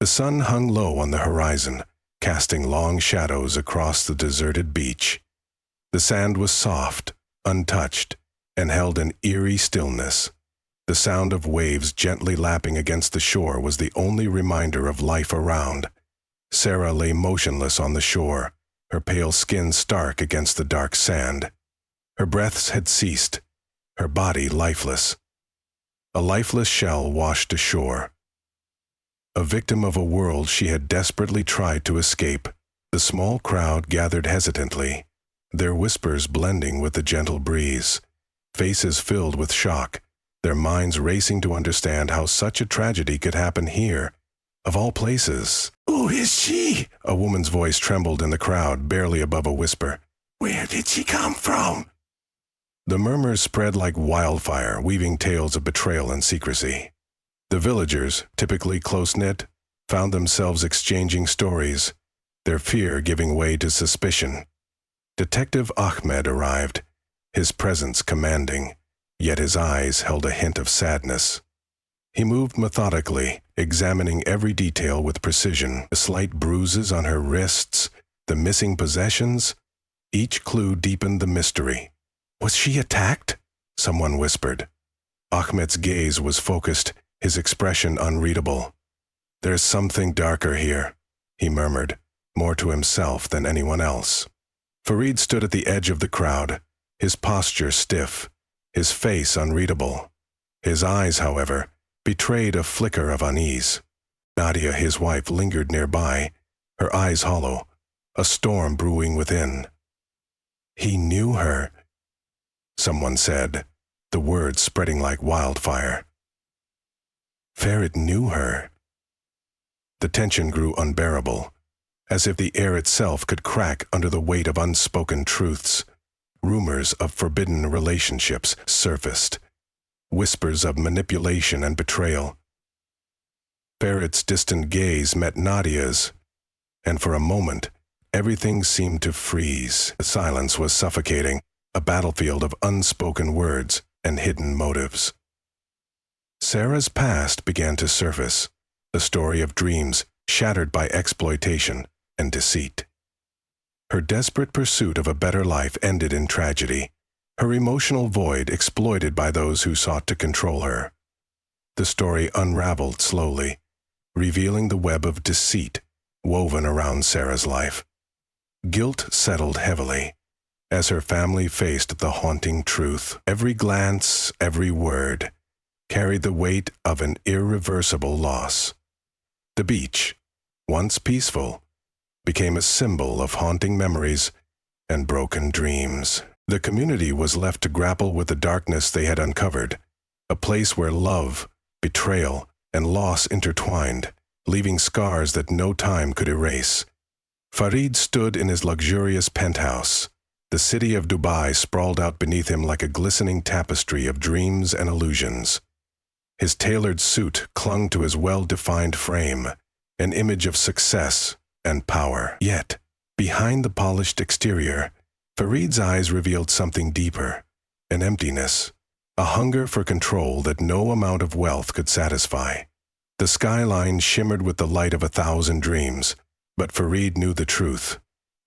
The sun hung low on the horizon, casting long shadows across the deserted beach. The sand was soft, untouched, and held an eerie stillness. The sound of waves gently lapping against the shore was the only reminder of life around. Sara lay motionless on the shore, her pale skin stark against the dark sand. Her breaths had ceased, her body lifeless. A lifeless shell washed ashore. A victim of a world she had desperately tried to escape. The small crowd gathered hesitantly, their whispers blending with the gentle breeze. Faces filled with shock, their minds racing to understand how such a tragedy could happen here, of all places. "Who is she?" A woman's voice trembled in the crowd, barely above a whisper. "Where did she come from?" The murmurs spread like wildfire, weaving tales of betrayal and secrecy. The villagers, typically close-knit, found themselves exchanging stories, their fear giving way to suspicion. Detective Ahmed arrived, his presence commanding, yet his eyes held a hint of sadness. He moved methodically, examining every detail with precision. The slight bruises on her wrists, the missing possessions, each clue deepened the mystery. "Was she attacked?" someone whispered. Ahmed's gaze was focused, his expression unreadable. "There's something darker here," he murmured, more to himself than anyone else. Farid stood at the edge of the crowd, his posture stiff, his face unreadable. His eyes, however, betrayed a flicker of unease. Nadia, his wife, lingered nearby, her eyes hollow, a storm brewing within. "He knew her," someone said, the words spreading like wildfire. Farid knew her. The tension grew unbearable, as if the air itself could crack under the weight of unspoken truths. Rumors of forbidden relationships surfaced, whispers of manipulation and betrayal. Farid's distant gaze met Nadia's, and for a moment, everything seemed to freeze. The silence was suffocating, a battlefield of unspoken words and hidden motives. Sara's past began to surface, the story of dreams shattered by exploitation and deceit. Her desperate pursuit of a better life ended in tragedy, her emotional void exploited by those who sought to control her. The story unraveled slowly, revealing the web of deceit woven around Sara's life. Guilt settled heavily as her family faced the haunting truth. Every glance, every word, carried the weight of an irreversible loss. The beach, once peaceful, became a symbol of haunting memories and broken dreams. The community was left to grapple with the darkness they had uncovered, a place where love, betrayal, and loss intertwined, leaving scars that no time could erase. Farid stood in his luxurious penthouse. The city of Dubai sprawled out beneath him like a glistening tapestry of dreams and illusions. His tailored suit clung to his well-defined frame, an image of success and power. Yet, behind the polished exterior, Farid's eyes revealed something deeper, an emptiness, a hunger for control that no amount of wealth could satisfy. The skyline shimmered with the light of 1,000 dreams, but Farid knew the truth.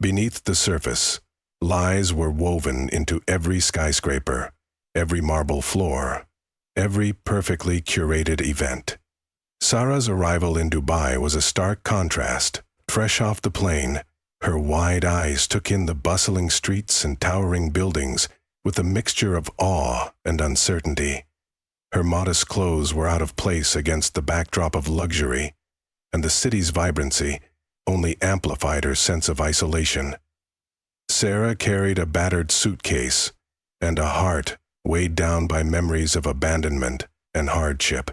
Beneath the surface, lies were woven into every skyscraper, every marble floor, every perfectly curated event. Sara's arrival in Dubai was a stark contrast. Fresh off the plane, her wide eyes took in the bustling streets and towering buildings with a mixture of awe and uncertainty. Her modest clothes were out of place against the backdrop of luxury, and the city's vibrancy only amplified her sense of isolation. Sara carried a battered suitcase and a heart weighed down by memories of abandonment and hardship.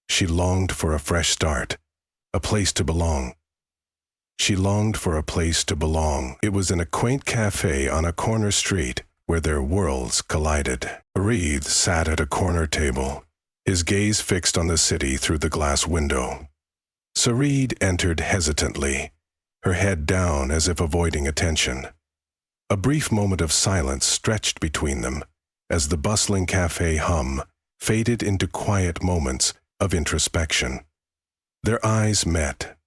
She longed for a fresh start, a place to belong. She longed for a place to belong. It was in a quaint cafe on a corner street where their worlds collided. Farid sat at a corner table, his gaze fixed on the city through the glass window. Farid entered hesitantly, her head down as if avoiding attention. A brief moment of silence stretched between them as the bustling cafe hum faded into quiet moments of introspection. Their eyes met.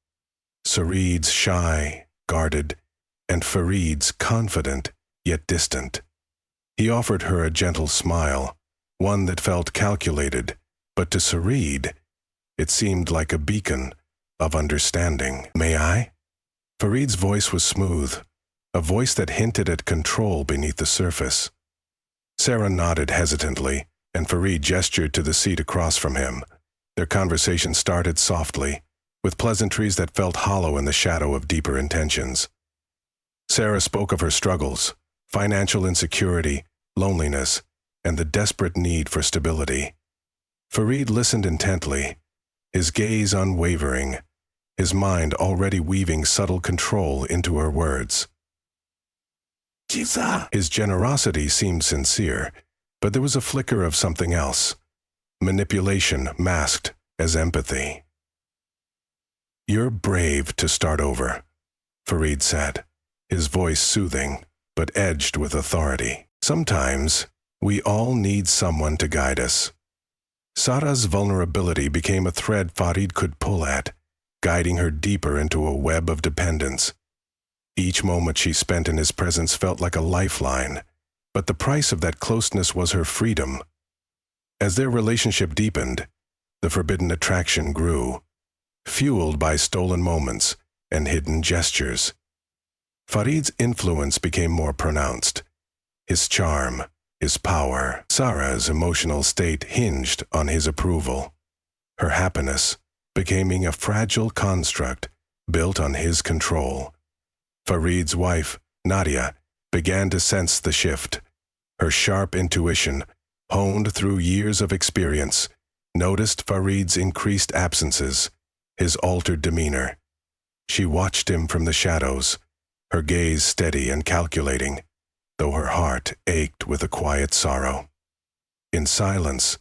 Sarid's shy, guarded, and Farid's confident, yet distant. He offered her a gentle smile, one that felt calculated, but to Sarid, it seemed like a beacon of understanding. "May I?" Farid's voice was smooth, a voice that hinted at control beneath the surface. Sara nodded hesitantly, and Farid gestured to the seat across from him. Their conversation started softly, with pleasantries that felt hollow in the shadow of deeper intentions. Sara spoke of her struggles, financial insecurity, loneliness, and the desperate need for stability. Farid listened intently, his gaze unwavering, his mind already weaving subtle control into her words. His generosity seemed sincere, but there was a flicker of something else, manipulation masked as empathy. "You're brave to start over," Farid said, his voice soothing, but edged with authority. "Sometimes, we all need someone to guide us." Sara's vulnerability became a thread Farid could pull at, guiding her deeper into a web of dependence. Each moment she spent in his presence felt like a lifeline, but the price of that closeness was her freedom. As their relationship deepened, the forbidden attraction grew, fueled by stolen moments and hidden gestures. Farid's influence became more pronounced, his charm, his power. Sara's emotional state hinged on his approval, her happiness becoming a fragile construct built on his control. Farid's wife, Nadia, began to sense the shift. Her sharp intuition, honed through years of experience, noticed Farid's increased absences, his altered demeanor. She watched him from the shadows, her gaze steady and calculating, though her heart ached with a quiet sorrow. In silence,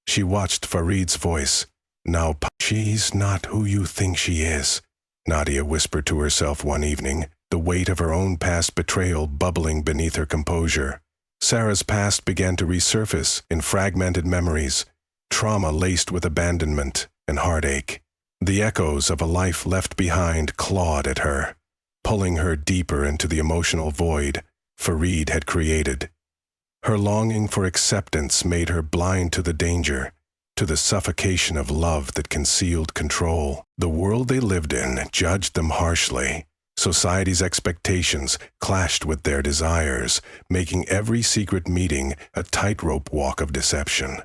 she watched Farid's voice, now "She's not who you think she is," Nadia whispered to herself one evening, the weight of her own past betrayal bubbling beneath her composure. Sara's past began to resurface in fragmented memories, trauma laced with abandonment and heartache. The echoes of a life left behind clawed at her, pulling her deeper into the emotional void Farid had created. Her longing for acceptance made her blind to the danger, to the suffocation of love that concealed control. The world they lived in judged them harshly. Society's expectations clashed with their desires, making every secret meeting a tightrope walk of deception.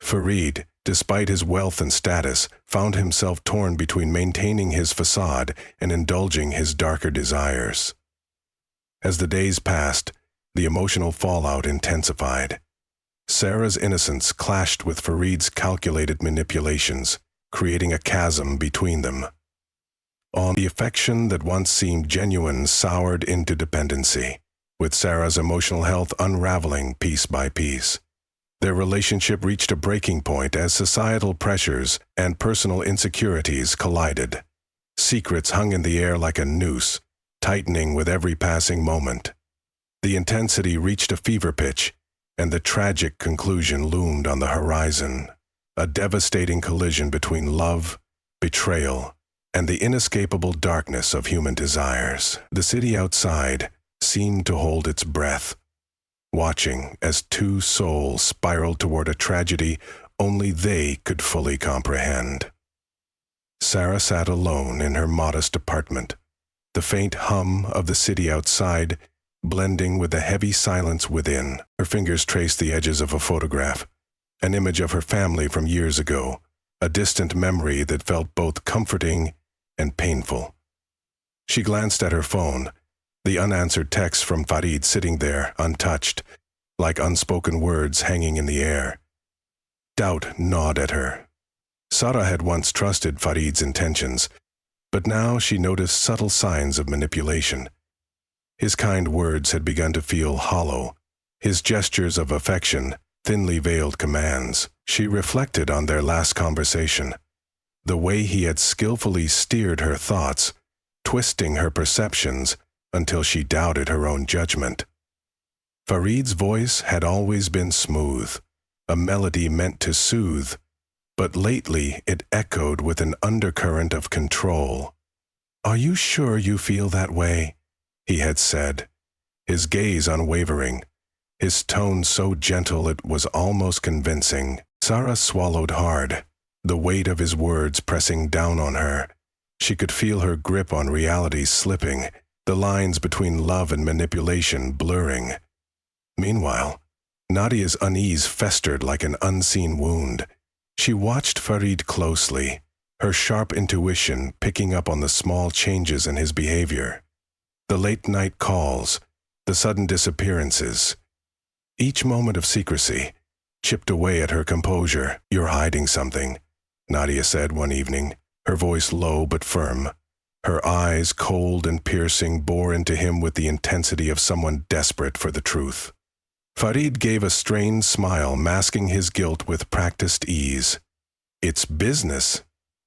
Farid, despite his wealth and status, found himself torn between maintaining his facade and indulging his darker desires. As the days passed, the emotional fallout intensified. Sara's innocence clashed with Farid's calculated manipulations, creating a chasm between them. The affection that once seemed genuine soured into dependency, with Sara's emotional health unraveling piece by piece. Their relationship reached a breaking point as societal pressures and personal insecurities collided. Secrets hung in the air like a noose, tightening with every passing moment. The intensity reached a fever pitch, and the tragic conclusion loomed on the horizon, a devastating collision between love, betrayal, and the inescapable darkness of human desires. The city outside seemed to hold its breath, watching as two souls spiraled toward a tragedy only they could fully comprehend. Sara sat alone in her modest apartment, the faint hum of the city outside blending with the heavy silence within. Her fingers traced the edges of a photograph, an image of her family from years ago, a distant memory that felt both comforting and painful. She glanced at her phone, the unanswered text from Farid sitting there, untouched, like unspoken words hanging in the air. Doubt gnawed at her. Sara had once trusted Farid's intentions, but now she noticed subtle signs of manipulation. His kind words had begun to feel hollow, his gestures of affection thinly veiled commands. She reflected on their last conversation, the way he had skillfully steered her thoughts, twisting her perceptions until she doubted her own judgment. Farid's voice had always been smooth, a melody meant to soothe, but lately it echoed with an undercurrent of control. "Are you sure you feel that way?" he had said, his gaze unwavering, his tone so gentle it was almost convincing. Sara swallowed hard, the weight of his words pressing down on her. She could feel her grip on reality slipping, the lines between love and manipulation blurring. Meanwhile, Nadia's unease festered like an unseen wound. She watched Farid closely, her sharp intuition picking up on the small changes in his behavior. The late-night calls, the sudden disappearances. Each moment of secrecy chipped away at her composure. "You're hiding something," Nadia said one evening, her voice low but firm. Her eyes, cold and piercing, bore into him with the intensity of someone desperate for the truth. Farid gave a strained smile, masking his guilt with practiced ease. "It's business,"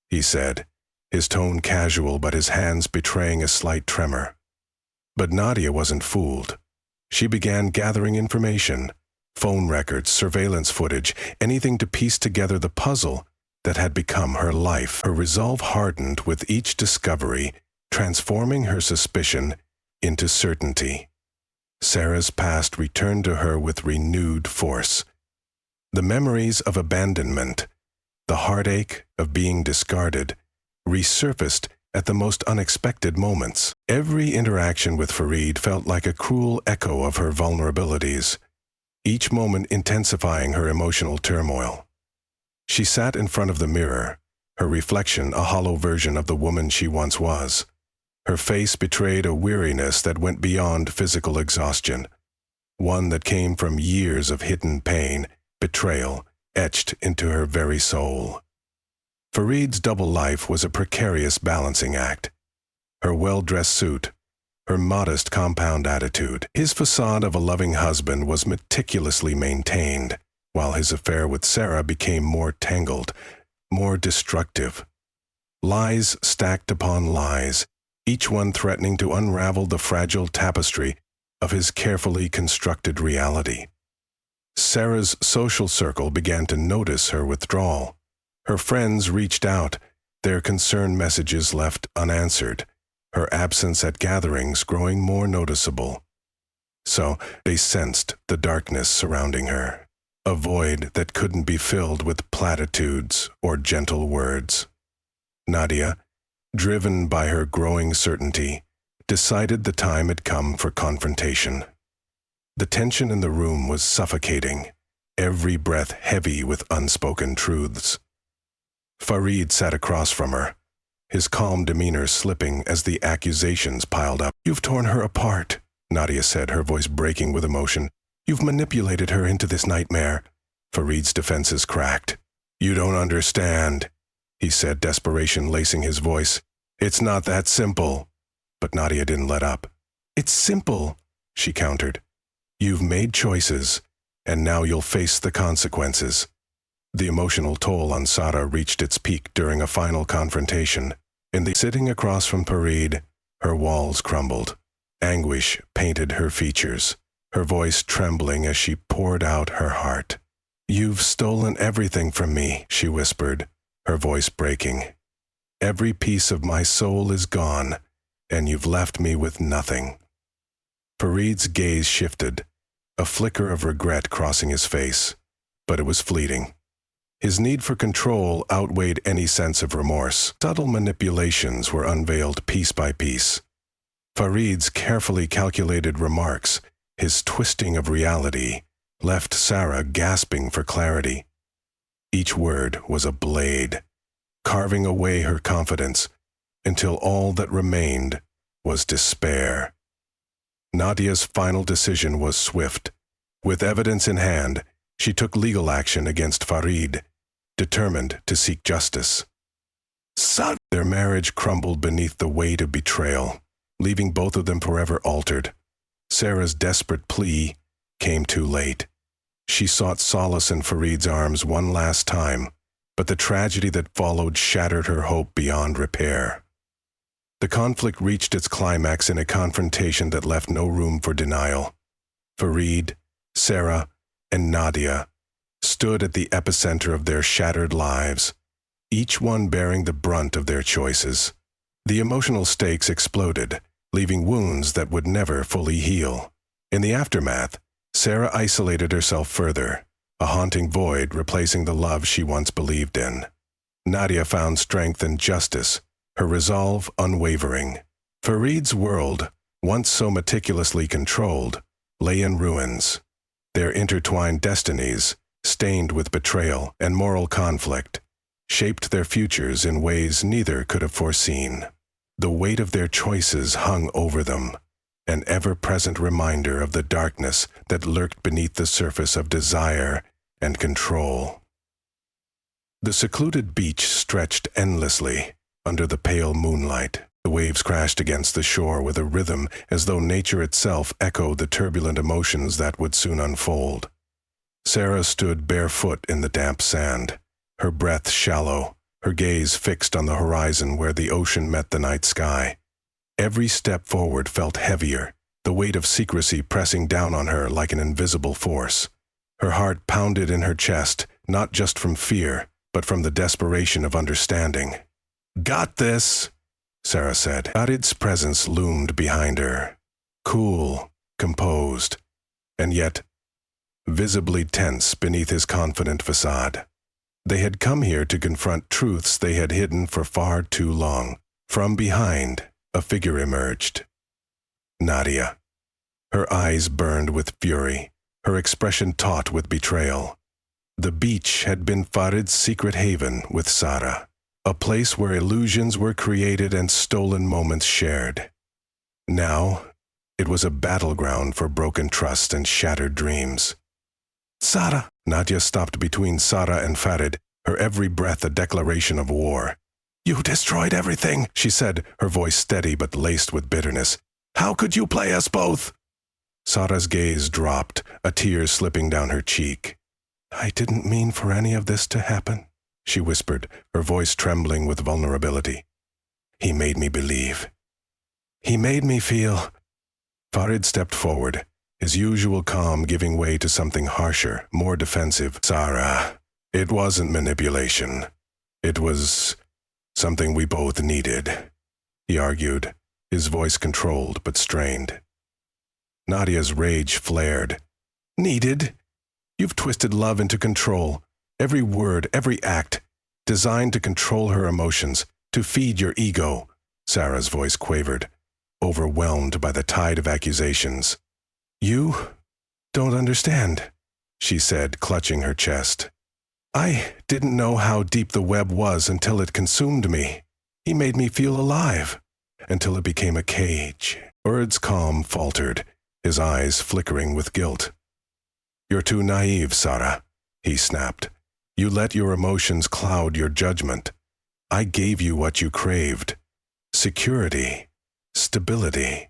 he said, his tone casual but his hands betraying a slight tremor. But Nadia wasn't fooled. She began gathering information, phone records, surveillance footage, anything to piece together the puzzle that had become her life. Her resolve hardened with each discovery, transforming her suspicion into certainty. Sara's past returned to her with renewed force. The memories of abandonment, the heartache of being discarded, resurfaced at the most unexpected moments. Every interaction with Farid felt like a cruel echo of her vulnerabilities, each moment intensifying her emotional turmoil. She sat in front of the mirror, her reflection a hollow version of the woman she once was. Her face betrayed a weariness that went beyond physical exhaustion, one that came from years of hidden pain, betrayal, etched into her very soul. Farid's double life was a precarious balancing act. Her well-dressed suit, her modest compound attitude. His facade of a loving husband was meticulously maintained, while his affair with Sara became more tangled, more destructive. Lies stacked upon lies, each one threatening to unravel the fragile tapestry of his carefully constructed reality. Sara's social circle began to notice her withdrawal. Her friends reached out, their concerned messages left unanswered, her absence at gatherings growing more noticeable. So they sensed the darkness surrounding her, a void that couldn't be filled with platitudes or gentle words. Nadia, driven by her growing certainty, decided the time had come for confrontation. The tension in the room was suffocating, every breath heavy with unspoken truths. Farid sat across from her, his calm demeanor slipping as the accusations piled up. "You've torn her apart," Nadia said, her voice breaking with emotion. "You've manipulated her into this nightmare." Farid's defenses cracked. "You don't understand," he said, desperation lacing his voice. "It's not that simple." But Nadia didn't let up. "It's simple," she countered. "You've made choices, and now you'll face the consequences." The emotional toll on Sara reached its peak during a final confrontation. Sitting across from Farid, her walls crumbled. Anguish painted her features, her voice trembling as she poured out her heart. "You've stolen everything from me," she whispered, her voice breaking. "Every piece of my soul is gone, and you've left me with nothing." Farid's gaze shifted, a flicker of regret crossing his face, but it was fleeting. His need for control outweighed any sense of remorse. Subtle manipulations were unveiled piece by piece. Farid's carefully calculated remarks, his twisting of reality, left Sara gasping for clarity. Each word was a blade, carving away her confidence until all that remained was despair. Nadia's final decision was swift. With evidence in hand, she took legal action against Farid, determined to seek justice. Their marriage crumbled beneath the weight of betrayal, leaving both of them forever altered. Sara's desperate plea came too late. She sought solace in Farid's arms one last time, but the tragedy that followed shattered her hope beyond repair. The conflict reached its climax in a confrontation that left no room for denial. Farid, Sara, and Nadia, stood at the epicenter of their shattered lives, each one bearing the brunt of their choices. The emotional stakes exploded, leaving wounds that would never fully heal. In the aftermath, Sara isolated herself further, a haunting void replacing the love she once believed in. Nadia found strength in justice, her resolve unwavering. Farid's world, once so meticulously controlled, lay in ruins. Their intertwined destinies, stained with betrayal and moral conflict, shaped their futures in ways neither could have foreseen. The weight of their choices hung over them, an ever-present reminder of the darkness that lurked beneath the surface of desire and control. The secluded beach stretched endlessly under the pale moonlight. The waves crashed against the shore with a rhythm as though nature itself echoed the turbulent emotions that would soon unfold. Sara stood barefoot in the damp sand, her breath shallow, her gaze fixed on the horizon where the ocean met the night sky. Every step forward felt heavier, the weight of secrecy pressing down on her like an invisible force. Her heart pounded in her chest, not just from fear, but from the desperation of understanding. "Got this," Sara said. Farid's presence loomed behind her, cool, composed, and yet visibly tense beneath his confident facade. They had come here to confront truths they had hidden for far too long. From behind, a figure emerged. Nadia. Her eyes burned with fury, her expression taut with betrayal. The beach had been Farid's secret haven with Sara, a place where illusions were created and stolen moments shared. Now, it was a battleground for broken trust and shattered dreams. "Sara!" Nadia stopped between Sara and Farid, her every breath a declaration of war. "You destroyed everything," she said, her voice steady but laced with bitterness. "How could you play us both?" Sara's gaze dropped, a tear slipping down her cheek. "I didn't mean for any of this to happen," she whispered, her voice trembling with vulnerability. "He made me believe. He made me feel—" Farid stepped forward, his usual calm giving way to something harsher, more defensive. "Sara, it wasn't manipulation. It was something we both needed," he argued, his voice controlled but strained. Nadia's rage flared. "Needed? You've twisted love into control. Every word, every act, designed to control her emotions, to feed your ego." Sara's voice quavered, overwhelmed by the tide of accusations. "You don't understand," she said, clutching her chest. "I didn't know how deep the web was until it consumed me. He made me feel alive, until it became a cage." Farid's calm faltered, his eyes flickering with guilt. "You're too naive, Sara," he snapped. "You let your emotions cloud your judgment. I gave you what you craved. Security. Stability."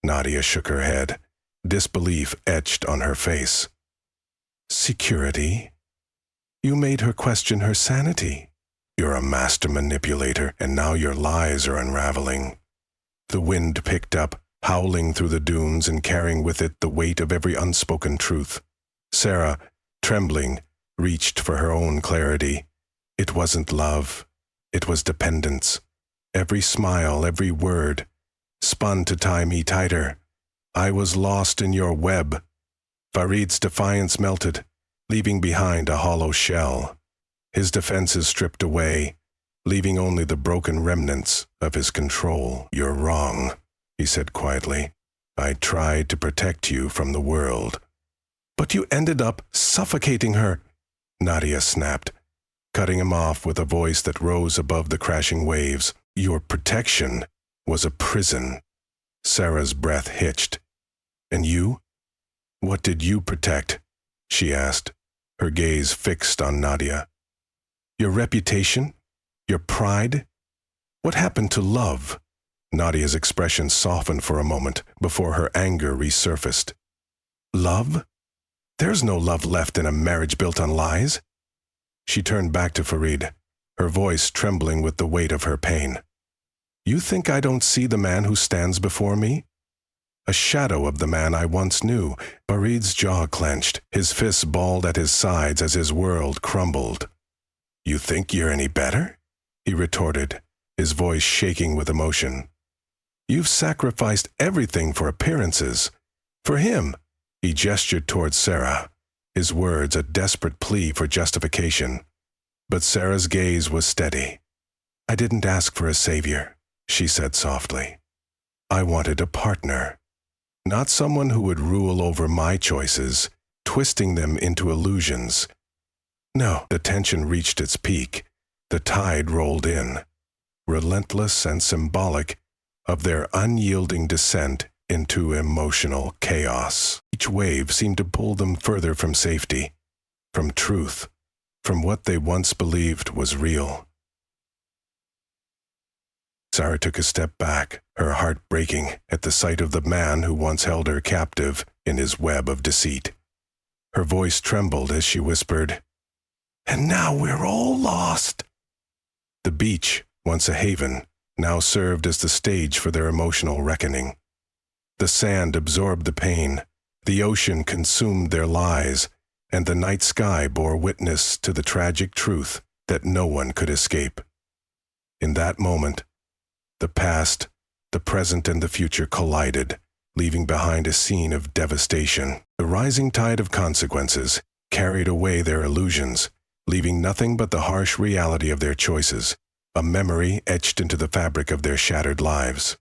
Nadia shook her head, disbelief etched on her face. "Security? You made her question her sanity. You're a master manipulator, and now your lies are unraveling." The wind picked up, howling through the dunes and carrying with it the weight of every unspoken truth. Sara, trembling, reached for her own clarity. It wasn't love. It was dependence. Every smile, every word, spun to tie me tighter. I was lost in your web. Farid's defiance melted, leaving behind a hollow shell. His defenses stripped away, leaving only the broken remnants of his control. "You're wrong," he said quietly. "I tried to protect you from the world." "But you ended up suffocating her," Nadia snapped, cutting him off with a voice that rose above the crashing waves. "Your protection was a prison." Sara's breath hitched. "And you? What did you protect?" she asked, her gaze fixed on Nadia. "Your reputation? Your pride? What happened to love?" Nadia's expression softened for a moment before her anger resurfaced. "Love? There's no love left in a marriage built on lies." She turned back to Farid, her voice trembling with the weight of her pain. "You think I don't see the man who stands before me? a shadow of the man I once knew. Farid's jaw clenched, his fists balled at his sides as his world crumbled. "You think you're any better?" he retorted, his voice shaking with emotion. "You've sacrificed everything for appearances. For him." He gestured towards Sara, his words a desperate plea for justification. But Sara's gaze was steady. "I didn't ask for a savior," she said softly. "I wanted a partner. Not someone who would rule over my choices, twisting them into illusions. No." The tension reached its peak. The tide rolled in, relentless and symbolic of their unyielding descent into emotional chaos. Each wave seemed to pull them further from safety, from truth, from what they once believed was real. Sara took a step back, her heart breaking at the sight of the man who once held her captive in his web of deceit. Her voice trembled as she whispered, "And now we're all lost." The beach, once a haven, now served as the stage for their emotional reckoning. The sand absorbed the pain, the ocean consumed their lies, and the night sky bore witness to the tragic truth that no one could escape. In that moment, the past, the present, and the future collided, leaving behind a scene of devastation. The rising tide of consequences carried away their illusions, leaving nothing but the harsh reality of their choices, a memory etched into the fabric of their shattered lives.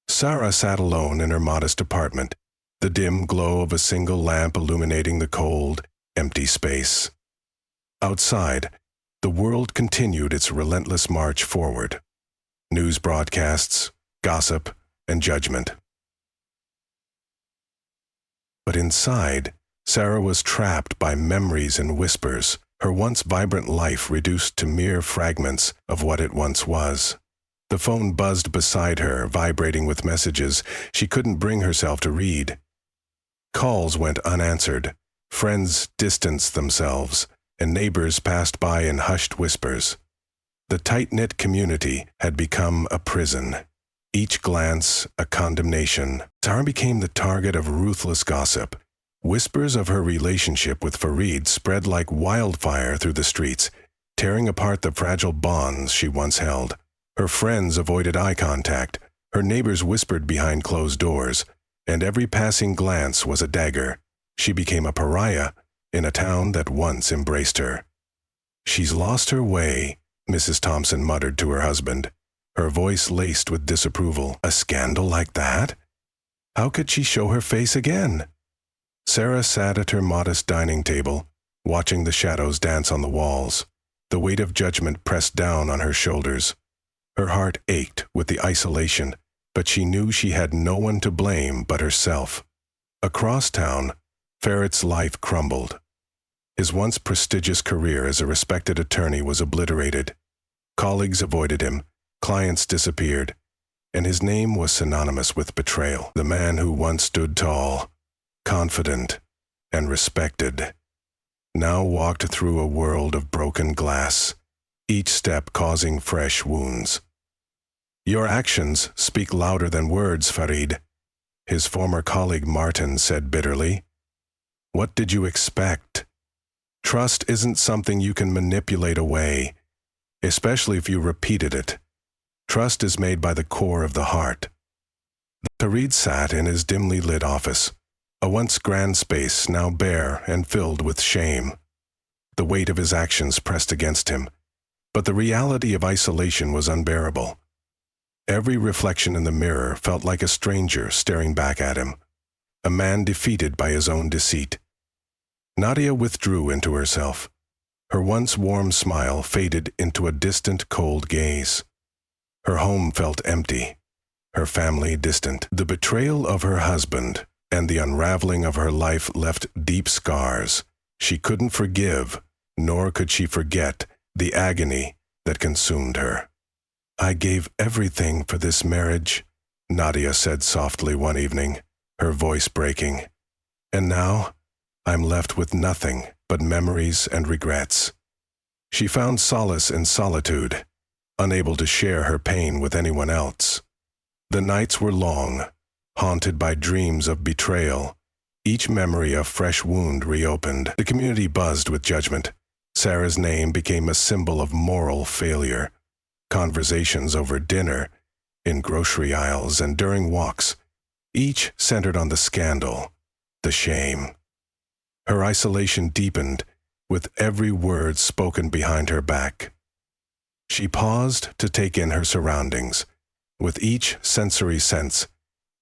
Sara sat alone in her modest apartment, the dim glow of a single lamp illuminating the cold, empty space. Outside, the world continued its relentless march forward. News broadcasts, gossip, and judgment. But inside, Sara was trapped by memories and whispers, her once vibrant life reduced to mere fragments of what it once was. The phone buzzed beside her, vibrating with messages she couldn't bring herself to read. Calls went unanswered, friends distanced themselves, and neighbors passed by in hushed whispers. The tight-knit community had become a prison, each glance a condemnation. Sara became the target of ruthless gossip. Whispers of her relationship with Farid spread like wildfire through the streets, tearing apart the fragile bonds she once held. Her friends avoided eye contact, her neighbors whispered behind closed doors, and every passing glance was a dagger. She became a pariah in a town that once embraced her. "She's lost her way," Mrs. Thompson muttered to her husband, her voice laced with disapproval. "A scandal like that? How could she show her face again?" Sara sat at her modest dining table, watching the shadows dance on the walls. The weight of judgment pressed down on her shoulders. Her heart ached with the isolation, but she knew she had no one to blame but herself. Across town, Farid's life crumbled. His once prestigious career as a respected attorney was obliterated. Colleagues avoided him, clients disappeared, and his name was synonymous with betrayal. The man who once stood tall, confident, and respected, now walked through a world of broken glass, each step causing fresh wounds. "Your actions speak louder than words, Farid," his former colleague Martin said bitterly. "What did you expect? Trust isn't something you can manipulate away, especially if you repeated it. Trust is made by the core of the heart." Farid sat in his dimly lit office, a once grand space now bare and filled with shame. The weight of his actions pressed against him, but the reality of isolation was unbearable. Every reflection in the mirror felt like a stranger staring back at him, a man defeated by his own deceit. Nadia withdrew into herself. Her once warm smile faded into a distant, cold gaze. Her home felt empty, her family distant. The betrayal of her husband and the unraveling of her life left deep scars. She couldn't forgive, nor could she forget the agony that consumed her. "I gave everything for this marriage," Nadia said softly one evening, her voice breaking. "And now, I'm left with nothing but memories and regrets." She found solace in solitude, unable to share her pain with anyone else. The nights were long, haunted by dreams of betrayal, each memory a fresh wound reopened. The community buzzed with judgment. Sara's name became a symbol of moral failure. Conversations over dinner, in grocery aisles, and during walks, each centered on the scandal, the shame. Her isolation deepened with every word spoken behind her back. She paused to take in her surroundings, with each sensory sense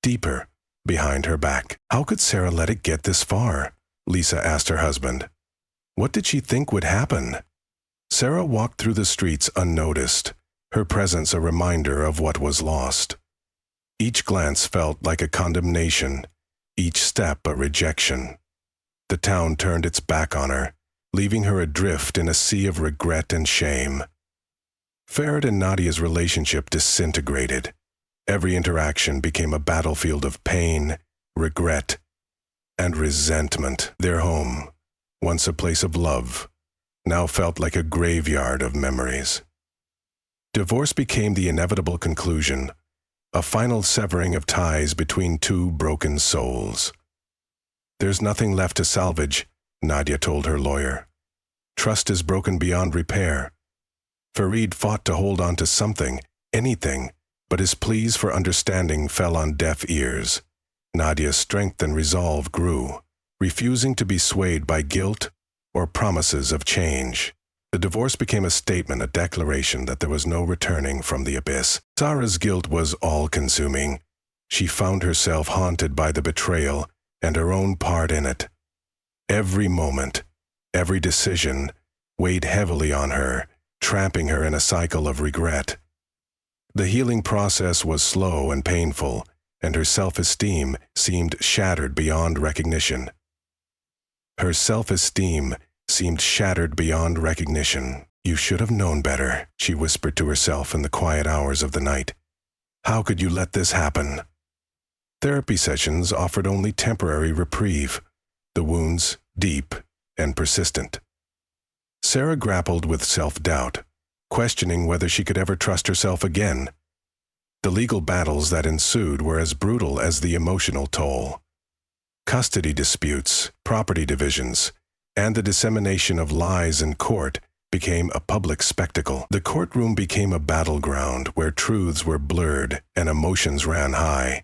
deeper behind her back. How could Sara let it get this far? Lisa asked her husband. What did she think would happen? Sara walked through the streets unnoticed, her presence a reminder of what was lost. Each glance felt like a condemnation, each step a rejection. The town turned its back on her, leaving her adrift in a sea of regret and shame. Farid and Nadia's relationship disintegrated. Every interaction became a battlefield of pain, regret, and resentment. Their home, once a place of love, now felt like a graveyard of memories. Divorce became the inevitable conclusion, a final severing of ties between two broken souls. There's nothing left to salvage, Nadia told her lawyer. Trust is broken beyond repair. Farid fought to hold on to something, anything, but his pleas for understanding fell on deaf ears. Nadia's strength and resolve grew, refusing to be swayed by guilt or promises of change. The divorce became a statement, a declaration that there was no returning from the abyss. Sara's guilt was all-consuming. She found herself haunted by the betrayal and her own part in it. Every moment, every decision weighed heavily on her, trapping her in a cycle of regret. The healing process was slow and painful, and her self-esteem seemed shattered beyond recognition. Her self-esteem seemed shattered beyond recognition. You should have known better, she whispered to herself in the quiet hours of the night. How could you let this happen? Therapy sessions offered only temporary reprieve, the wounds deep and persistent. Sara grappled with self-doubt, questioning whether she could ever trust herself again. The legal battles that ensued were as brutal as the emotional toll. Custody disputes, property divisions, and the dissemination of lies in court became a public spectacle. The courtroom became a battleground where truths were blurred and emotions ran high.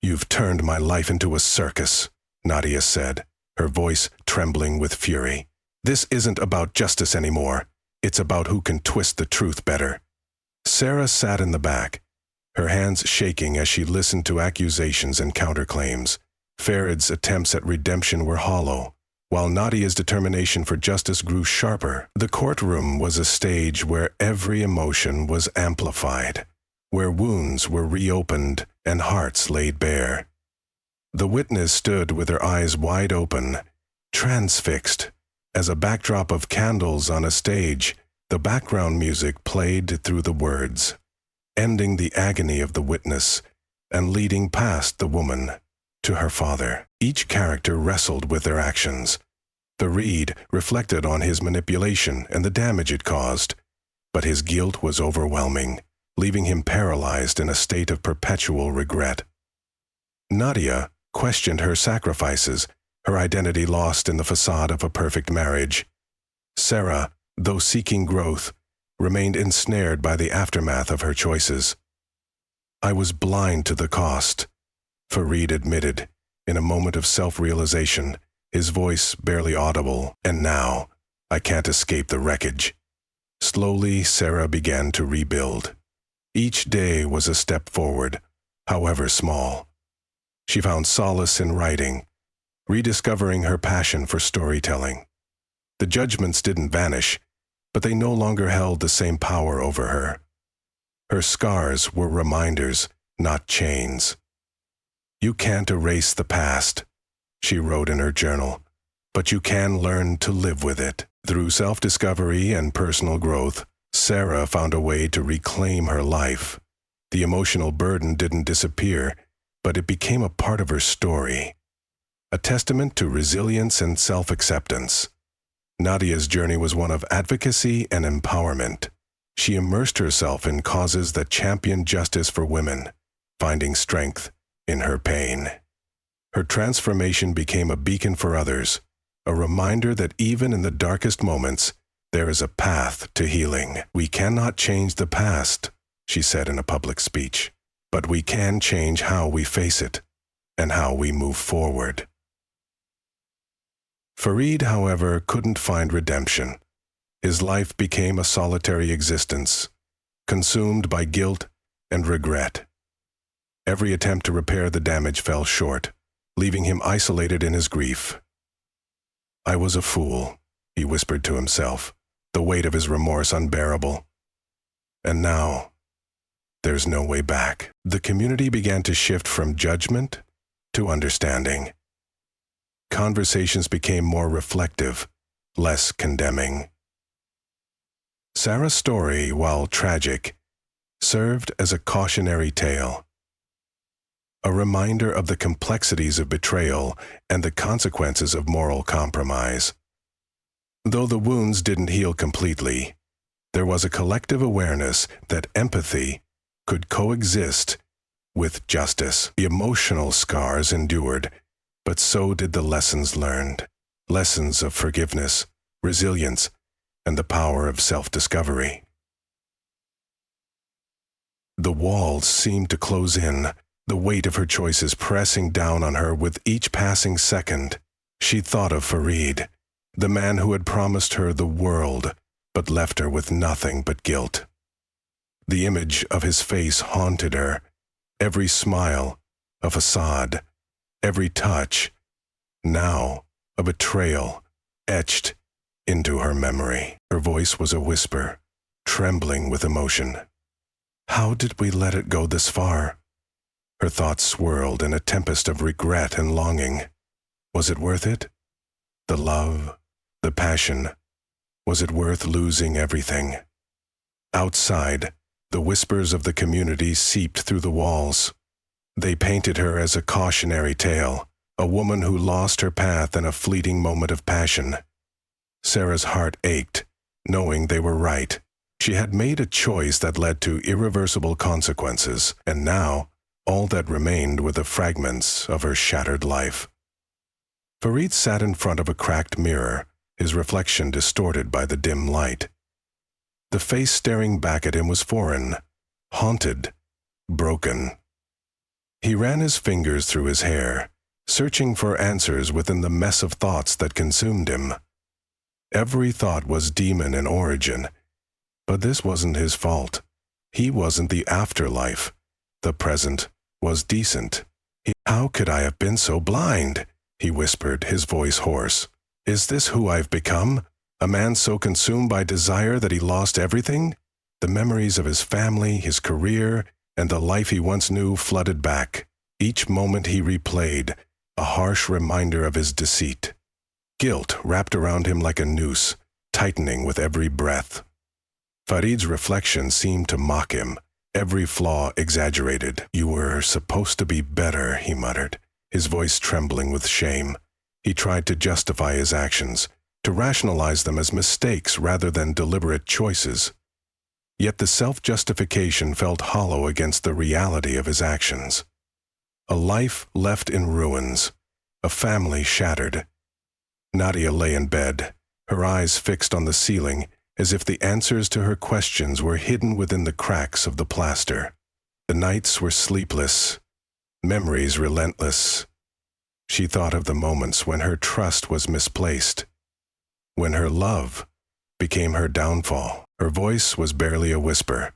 You've turned my life into a circus, Nadia said, her voice trembling with fury. This isn't about justice anymore. It's about who can twist the truth better. Sara sat in the back, her hands shaking as she listened to accusations and counterclaims. Farid's attempts at redemption were hollow, while Nadia's determination for justice grew sharper. The courtroom was a stage where every emotion was amplified, where wounds were reopened and hearts laid bare. The witness stood with her eyes wide open, transfixed. As a backdrop of candles on a stage, the background music played through the words, ending the agony of the witness and leading past the woman to her father. Each character wrestled with their actions. Farid reflected on his manipulation and the damage it caused, but his guilt was overwhelming, leaving him paralyzed in a state of perpetual regret. Nadia questioned her sacrifices, her identity lost in the facade of a perfect marriage. Sara, though seeking growth, remained ensnared by the aftermath of her choices. I was blind to the cost, Farid admitted, in a moment of self-realization, his voice barely audible. And now, I can't escape the wreckage. Slowly, Sara began to rebuild. Each day was a step forward, however small. She found solace in writing, rediscovering her passion for storytelling. The judgments didn't vanish, but they no longer held the same power over her. Her scars were reminders, not chains. You can't erase the past, she wrote in her journal, but you can learn to live with it. Through self-discovery and personal growth, Sara found a way to reclaim her life. The emotional burden didn't disappear, but it became a part of her story, a testament to resilience and self-acceptance. Nadia's journey was one of advocacy and empowerment. She immersed herself in causes that championed justice for women, finding strength in her pain. Her transformation became a beacon for others, a reminder that even in the darkest moments, there is a path to healing. We cannot change the past, she said in a public speech, but we can change how we face it and how we move forward. Farid, however, couldn't find redemption. His life became a solitary existence, consumed by guilt and regret. Every attempt to repair the damage fell short, leaving him isolated in his grief. "I was a fool," he whispered to himself, the weight of his remorse unbearable. And now, there's no way back. The community began to shift from judgment to understanding. Conversations became more reflective, less condemning. Sara's story, while tragic, served as a cautionary tale, a reminder of the complexities of betrayal and the consequences of moral compromise. Though the wounds didn't heal completely, there was a collective awareness that empathy could coexist with justice. The emotional scars endured, but so did the lessons learned, lessons of forgiveness, resilience, and the power of self-discovery. The walls seemed to close in, the weight of her choices pressing down on her with each passing second. She thought of Farid, the man who had promised her the world, but left her with nothing but guilt. The image of his face haunted her, every smile a facade, every touch, now a betrayal, etched into her memory. Her voice was a whisper, trembling with emotion. How did we let it go this far? Her thoughts swirled in a tempest of regret and longing. Was it worth it? The love, the passion, was it worth losing everything? Outside, the whispers of the community seeped through the walls. They painted her as a cautionary tale, a woman who lost her path in a fleeting moment of passion. Sara's heart ached, knowing they were right. She had made a choice that led to irreversible consequences, and now all that remained were the fragments of her shattered life. Farid sat in front of a cracked mirror, his reflection distorted by the dim light. The face staring back at him was foreign, haunted, broken. He ran his fingers through his hair, searching for answers within the mess of thoughts that consumed him. Every thought was demon in origin, but this wasn't his fault. He wasn't the afterlife. The present was decent. How could I have been so blind? He whispered, his voice hoarse. Is this who I've become? A man so consumed by desire that he lost everything? The memories of his family, his career, and the life he once knew flooded back. Each moment he replayed, a harsh reminder of his deceit. Guilt wrapped around him like a noose, tightening with every breath. Farid's reflection seemed to mock him, every flaw exaggerated. "You were supposed to be better," he muttered, his voice trembling with shame. He tried to justify his actions, to rationalize them as mistakes rather than deliberate choices. Yet the self-justification felt hollow against the reality of his actions. A life left in ruins, a family shattered. Nadia lay in bed, her eyes fixed on the ceiling, as if the answers to her questions were hidden within the cracks of the plaster. The nights were sleepless, memories relentless. She thought of the moments when her trust was misplaced, when her love became her downfall. Her voice was barely a whisper,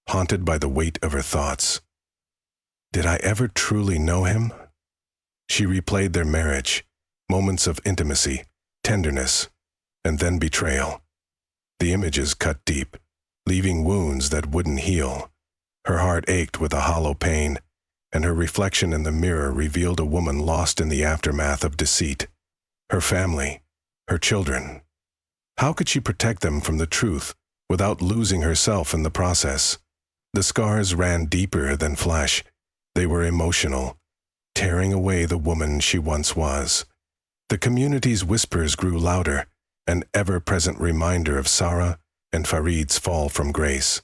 haunted by the weight of her thoughts. Did I ever truly know him? She replayed their marriage, moments of intimacy, tenderness, and then betrayal. The images cut deep, leaving wounds that wouldn't heal. Her heart ached with a hollow pain, and her reflection in the mirror revealed a woman lost in the aftermath of deceit. Her family, her children. How could she protect them from the truth without losing herself in the process? The scars ran deeper than flesh. They were emotional, tearing away the woman she once was. The community's whispers grew louder, an ever-present reminder of Sara and Farid's fall from grace.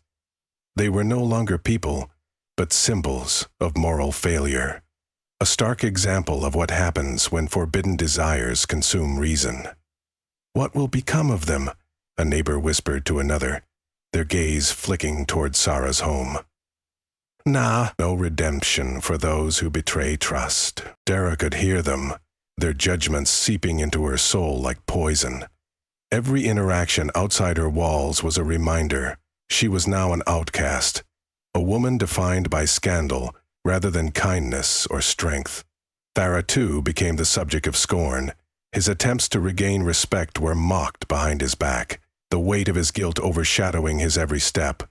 They were no longer people, but symbols of moral failure. a stark example of what happens when forbidden desires consume reason. "What will become of them?" a neighbor whispered to another, their gaze flicking toward Sara's home. "Nah, no redemption for those who betray trust." Sara could hear them, their judgments seeping into her soul like poison. Every interaction outside her walls was a reminder she was now an outcast, a woman defined by scandal rather than kindness or strength. Farid, too, became the subject of scorn. His attempts to regain respect were mocked behind his back, the weight of his guilt overshadowing his every step.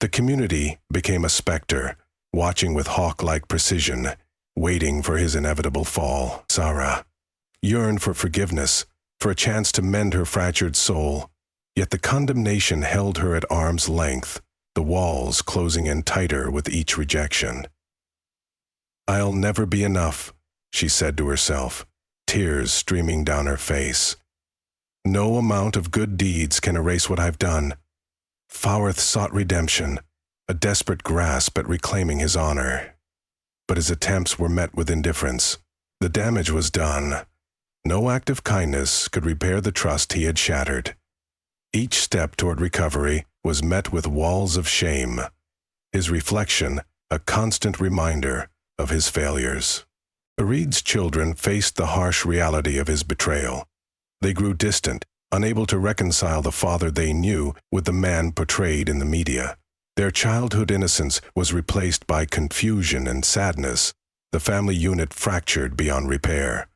The community became a specter, watching with hawk-like precision, waiting for his inevitable fall. Sara yearned for forgiveness, for a chance to mend her fractured soul, yet the condemnation held her at arm's length, the walls closing in tighter with each rejection. "I'll never be enough," she said to herself, tears streaming down her face. "No amount of good deeds can erase what I've done." Farid sought redemption, a desperate grasp at reclaiming his honor. But his attempts were met with indifference. The damage was done. No act of kindness could repair the trust he had shattered. Each step toward recovery was met with walls of shame, his reflection a constant reminder of his failures. Farid's children faced the harsh reality of his betrayal. They grew distant, unable to reconcile the father they knew with the man portrayed in the media. Their childhood innocence was replaced by confusion and sadness, the family unit fractured beyond repair.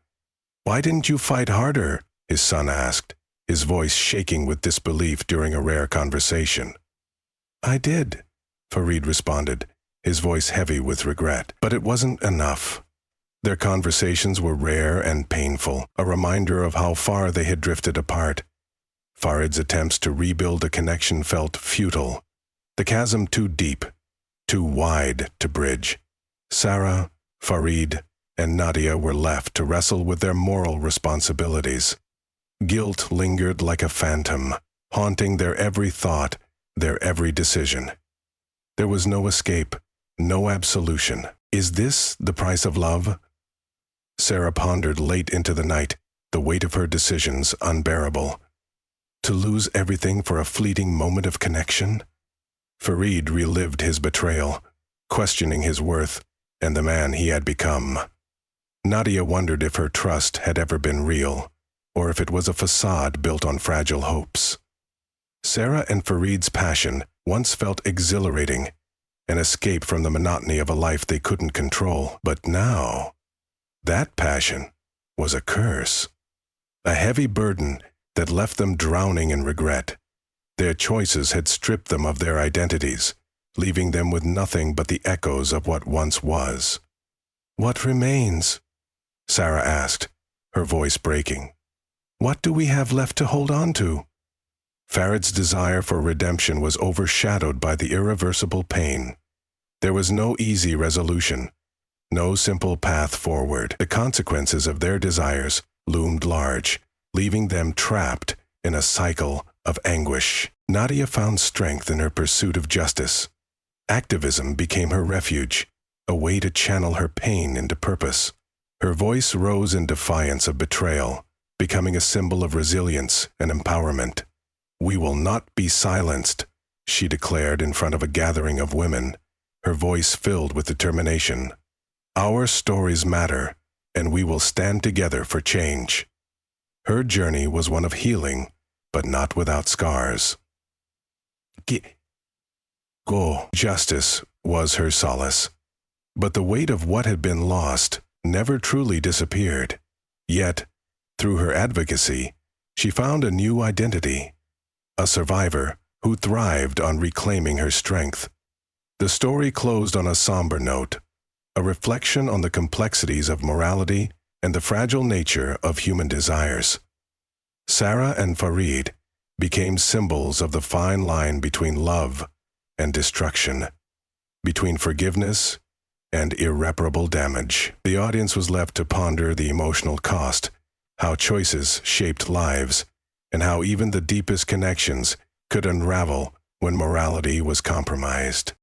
"Why didn't you fight harder?" his son asked, his voice shaking with disbelief during a rare conversation. "I did," Farid responded, his voice heavy with regret. But it wasn't enough. Their conversations were rare and painful, a reminder of how far they had drifted apart. Farid's attempts to rebuild a connection felt futile, the chasm too deep, too wide to bridge. Sara, Farid, and Nadia were left to wrestle with their moral responsibilities. Guilt lingered like a phantom, haunting their every thought, their every decision. There was no escape, no absolution. Is this the price of love? Sara pondered late into the night, the weight of her decisions unbearable. To lose everything for a fleeting moment of connection? Farid relived his betrayal, questioning his worth and the man he had become. Nadia wondered if her trust had ever been real, or if it was a facade built on fragile hopes. Sara and Farid's passion once felt exhilarating, an escape from the monotony of a life they couldn't control. But now, that passion was a curse, a heavy burden that left them drowning in regret. Their choices had stripped them of their identities, leaving them with nothing but the echoes of what once was. "What remains?" Sara asked, her voice breaking. "What do we have left to hold on to?" Farid's desire for redemption was overshadowed by the irreversible pain. There was no easy resolution, no simple path forward. The consequences of their desires loomed large, leaving them trapped in a cycle of anguish. Nadia found strength in her pursuit of justice. Activism became her refuge, a way to channel her pain into purpose. Her voice rose in defiance of betrayal, becoming a symbol of resilience and empowerment. "We will not be silenced," she declared in front of a gathering of women, her voice filled with determination. "Our stories matter, and we will stand together for change." Her journey was one of healing, but not without scars. Go. Justice was her solace. But the weight of what had been lost never truly disappeared. Yet, through her advocacy, she found a new identity, a survivor who thrived on reclaiming her strength. The story closed on a somber note, a reflection on the complexities of morality and the fragile nature of human desires. Sara and Farid became symbols of the fine line between love and destruction, between forgiveness and irreparable damage. The audience was left to ponder the emotional cost, how choices shaped lives, and how even the deepest connections could unravel when morality was compromised.